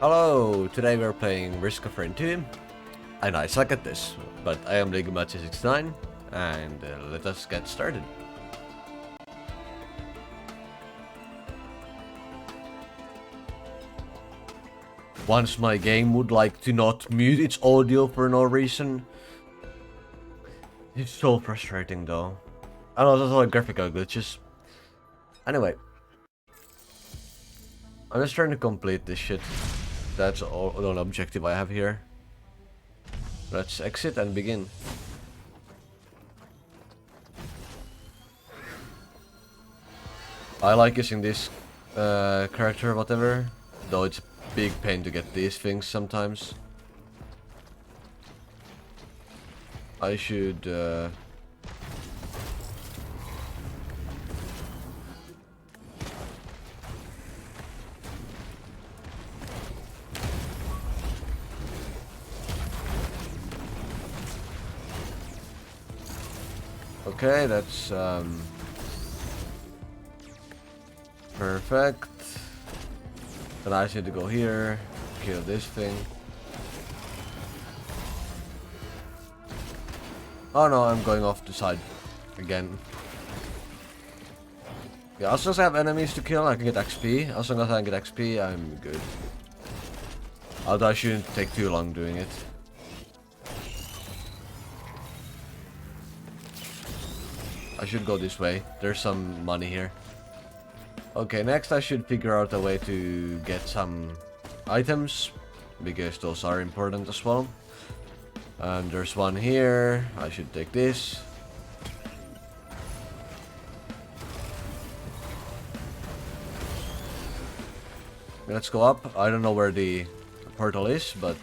Hello, today we're playing Risk of Rain 2, and I suck at this, but I am Ligamachi69, and let us get started. Once my game would like to not mute its audio for no reason. It's so frustrating though. I know there's a lot of graphical glitches. Anyway. I'm just trying to complete this shit. That's all the only objective I have here. Let's exit and begin. I like using this character, whatever, though it's a big pain to get these things sometimes. I should okay, that's perfect. Then I just need to go here, kill this thing. Oh no, I'm going off the side again. Yeah, as long as I have enemies to kill, I can get XP. As long as I can get XP, I'm good. Although I shouldn't take too long doing it. I should go this way. There's some money here. Okay, next I should figure out a way to get some items, because those are important as well. And there's one here. I should take this. Let's go up. I don't know where the portal is, but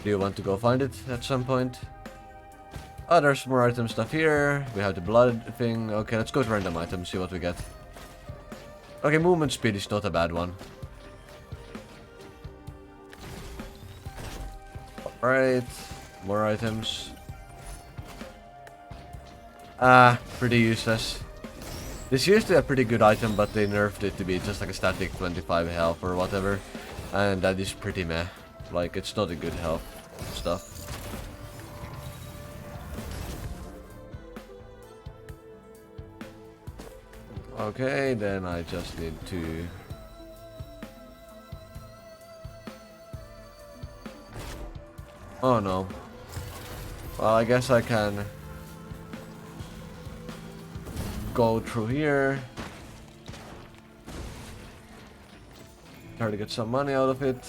do you want to go find it at some point? Oh, there's more item stuff here. We have the blood thing. Okay, let's go to random items, see what we get. Okay, movement speed is not a bad one. Alright, more items. Pretty useless. This used to be a pretty good item, but they nerfed it to be just like a static 25 health or whatever. And that is pretty meh. Like, it's not a good health stuff. Okay, then I just need to... Oh no. Well, I guess I can go through here. Try to get some money out of it.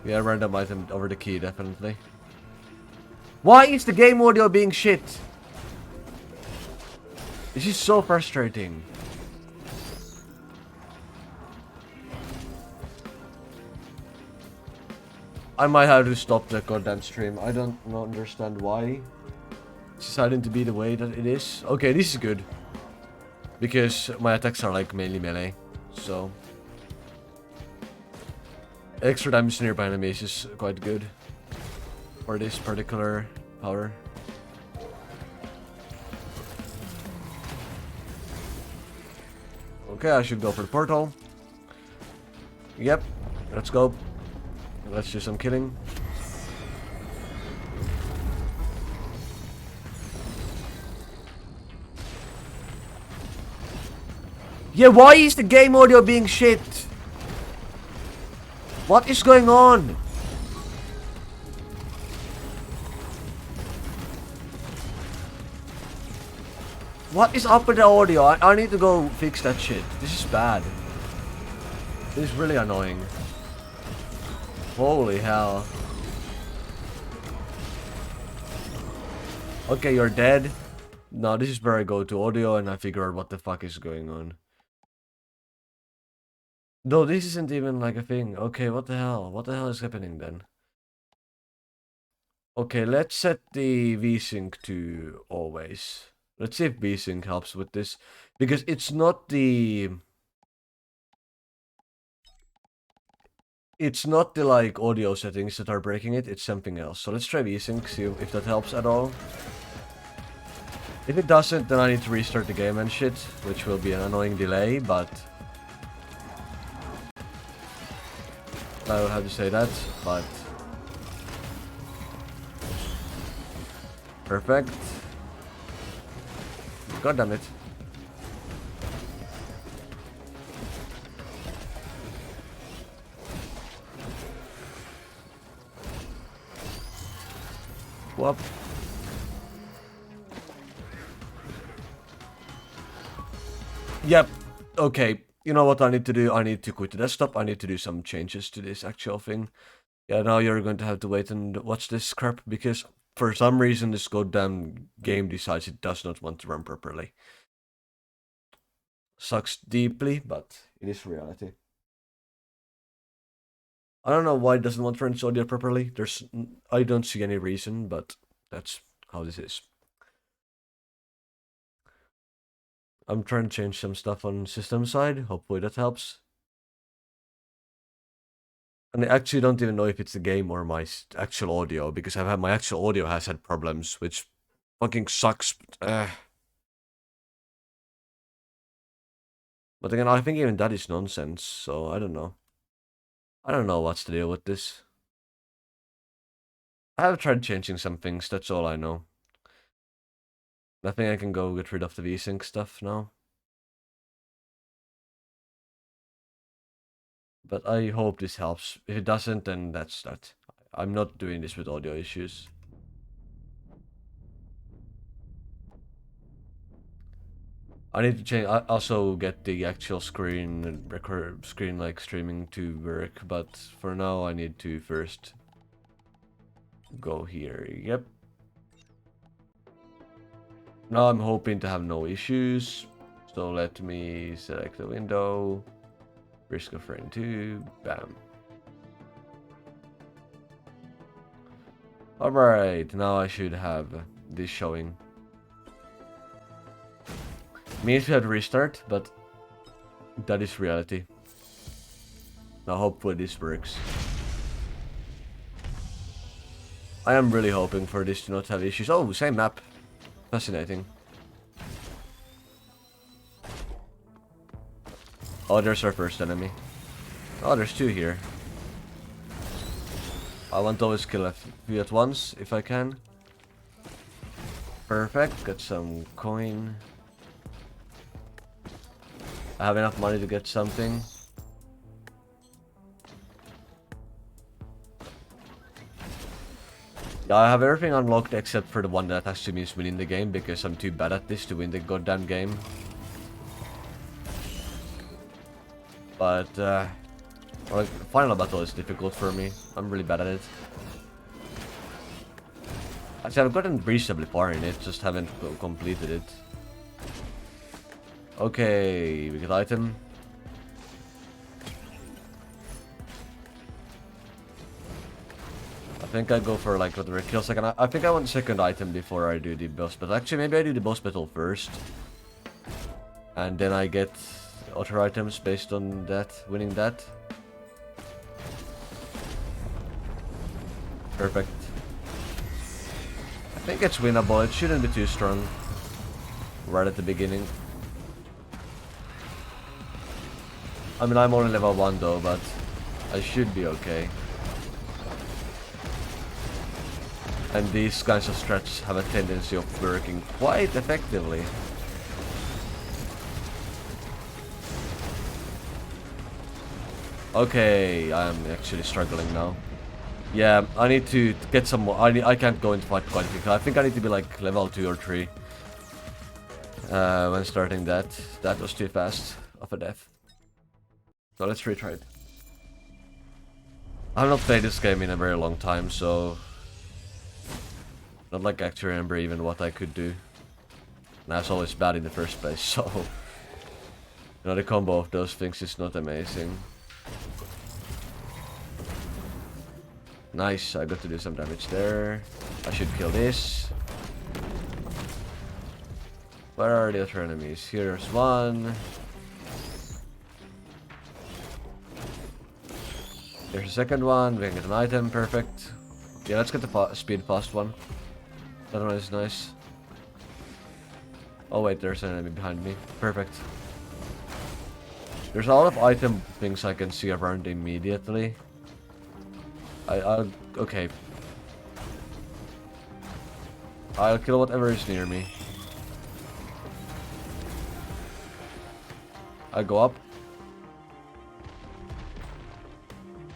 Yeah, random item over the key, definitely. Why is the game audio being shit? This is so frustrating. I might have to stop the goddamn stream. I don't understand why it's deciding to be the way that it is. Okay, this is good. Because my attacks are like mainly melee. So extra damage to nearby enemies is quite good for this particular power. Okay, I should go for the portal. Yep, let's go. Let's do some killing. Yeah, why is the game audio being shit? What is going on? What is up with the audio? I need to go fix that shit. This is bad. This is really annoying. Holy hell. Okay, you're dead. No, this is where I go to audio and I figure out what the fuck is going on. No, this isn't even like a thing. Okay, what the hell? What the hell is happening then? Okay, let's set the VSync to always. Let's see if VSync helps with this. Because it's not the... It's not the like audio settings that are breaking it, it's something else. So let's try VSync, see if that helps at all. If it doesn't, then I need to restart the game and shit, which will be an annoying delay, but I will have to say that, but perfect. God damn it. Whoop. Yep. Okay. You know what I need to do? I need to quit the desktop. I need to do some changes to this actual thing. Yeah, now you're going to have to wait and watch this crap because for some reason this goddamn game decides it does not want to run properly. Sucks deeply, but it is reality. I don't know why it doesn't want to run its audio properly. I don't see any reason, but that's how this is. I'm trying to change some stuff on system side. Hopefully that helps. And I actually don't even know if it's the game or my actual audio, because my actual audio has had problems, which fucking sucks. But again, I think even that is nonsense, so I don't know. I don't know what's the deal with this. I have tried changing some things, that's all I know. I think I can go get rid of the VSync stuff now. But I hope this helps. If it doesn't, then that's that. I'm not doing this with audio issues. I need to change. I also get the actual screen like streaming to work, but for now I need to first go here. Yep. Now I'm hoping to have no issues. So let me select the window. Risk of frame 2. Bam. Alright, now I should have this showing. Means we have to restart, but that is reality. Now hopefully this works. I am really hoping for this to not have issues. Oh, same map. Fascinating. Oh, there's our first enemy. Oh, there's two here. I want to always kill a few at once, if I can. Perfect, got some coin. I have enough money to get something. Yeah, I have everything unlocked except for the one that actually means winning the game, because I'm too bad at this to win the goddamn game. But, well, final battle is difficult for me. I'm really bad at it. Actually, I've gotten reasonably far in it, just haven't completed it. Okay, we get item. I think I go for like whatever kills. I think I want second item before I do the boss battle. Actually, maybe I do the boss battle first. And then I get other items based on that, winning that. Perfect. I think it's winnable. It shouldn't be too strong right at the beginning. I mean, I'm only level 1 though, but I should be okay. And these kinds of strats have a tendency of working quite effectively. Okay, I'm actually struggling now. Yeah, I need to get some more. I can't go into fight quite quickly. I think I need to be like level 2 or 3 when starting that. That was too fast of a death. So let's retry it. I've not played this game in a very long time, so not like I actually remember even what I could do. And I was always bad in the first place, so you know, the combo of those things is not amazing. Nice, I got to do some damage there. I should kill this. Where are the other enemies? Here's one. There's a second one. We can get an item. Perfect. Yeah, let's get the speed fast one. That one is nice. Oh wait, there's an enemy behind me. Perfect. There's a lot of item things I can see around immediately. Okay. I'll kill whatever is near me. I go up.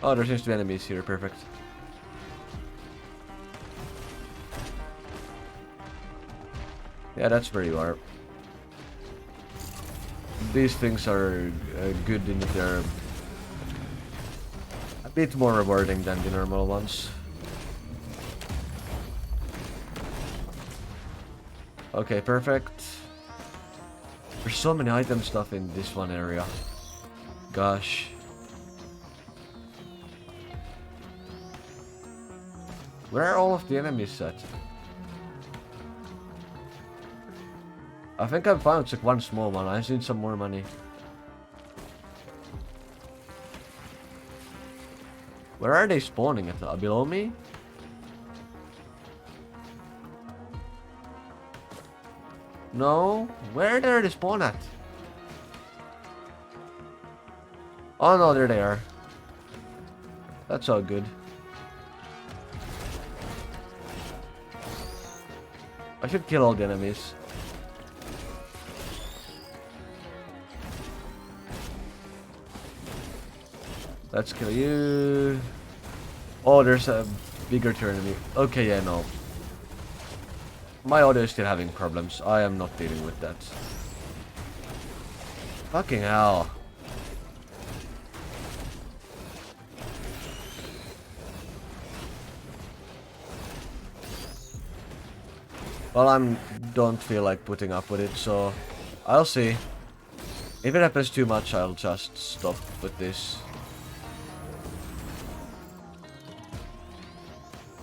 Oh, there seems to be enemies here. Perfect. Yeah, that's where you are. These things are good in that they're a bit more rewarding than the normal ones. Okay, perfect. There's so many item stuff in this one area. Gosh. Where are all of the enemies at? I think I found like one small one. I just need some more money. Where are they spawning at? Below me? No? Where did they spawn at? Oh no, there they are. That's all good. I should kill all the enemies. Let's kill you. Oh, there's a bigger tier enemy. Okay, yeah, no. My audio is still having problems. I am not dealing with that. Fucking hell. Well, don't feel like putting up with it, so I'll see. If it happens too much, I'll just stop with this.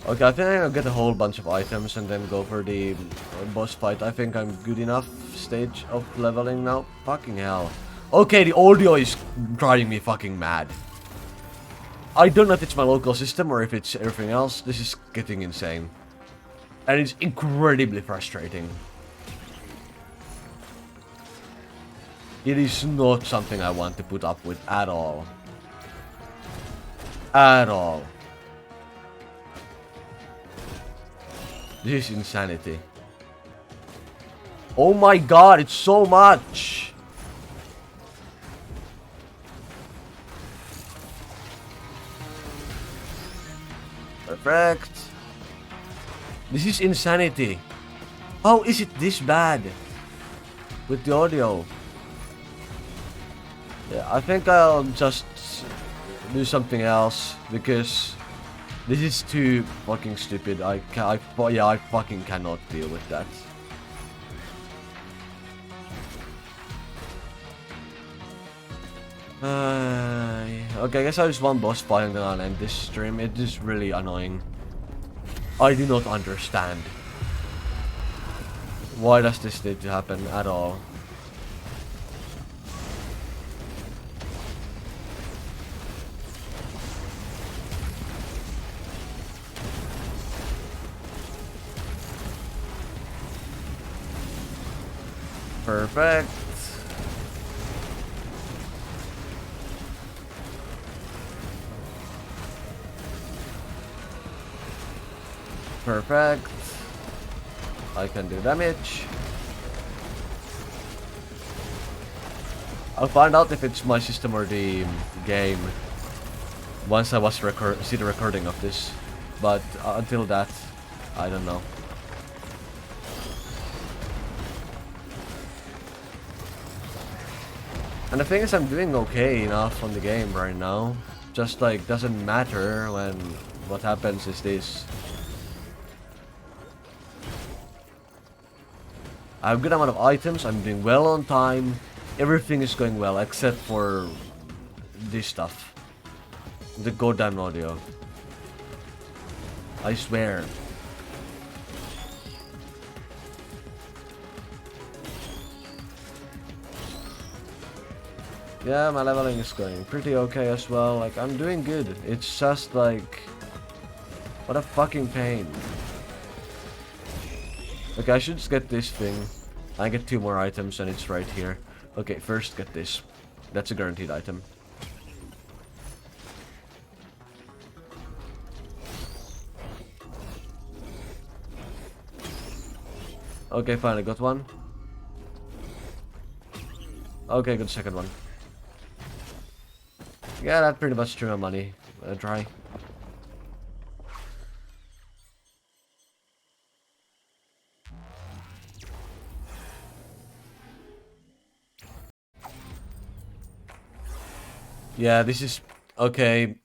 Okay, I think I'll get a whole bunch of items and then go for the boss fight. I think I'm good enough stage of leveling now. Fucking hell. Okay, the audio is driving me fucking mad. I don't know if it's my local system or if it's everything else. This is getting insane. And it's incredibly frustrating. It is not something I want to put up with at all. At all. This is insanity. Oh my god, it's so much! Perfect. This is insanity. How is it this bad? With the audio. Yeah, I think I'll just do something else because this is too fucking stupid. I fucking cannot deal with that. Okay, I guess I just one boss fight and then I'll end this stream. It is really annoying. I do not understand. Why does this need to happen at all? Perfect. Perfect. I can do damage. I'll find out if it's my system or the game once I see the recording of this. But until that, I don't know. And the thing is, I'm doing okay enough on the game right now. Just like, doesn't matter when what happens is this. I have a good amount of items, I'm doing well on time. Everything is going well except for this stuff. The goddamn audio. I swear. Yeah, my leveling is going pretty okay as well. Like, I'm doing good. It's just like... what a fucking pain. Okay, I should just get this thing. I get 2 more items and it's right here. Okay, first get this. That's a guaranteed item. Okay, finally got one. Okay, good second one. Yeah, that pretty much threw my money dry. Yeah, this is... Okay,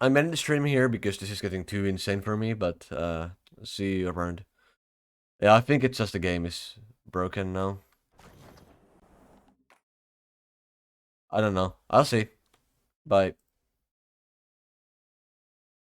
I'm ending the stream here because this is getting too insane for me, but see you around. Yeah, I think it's just the game is broken now. I don't know. I'll see. Bye.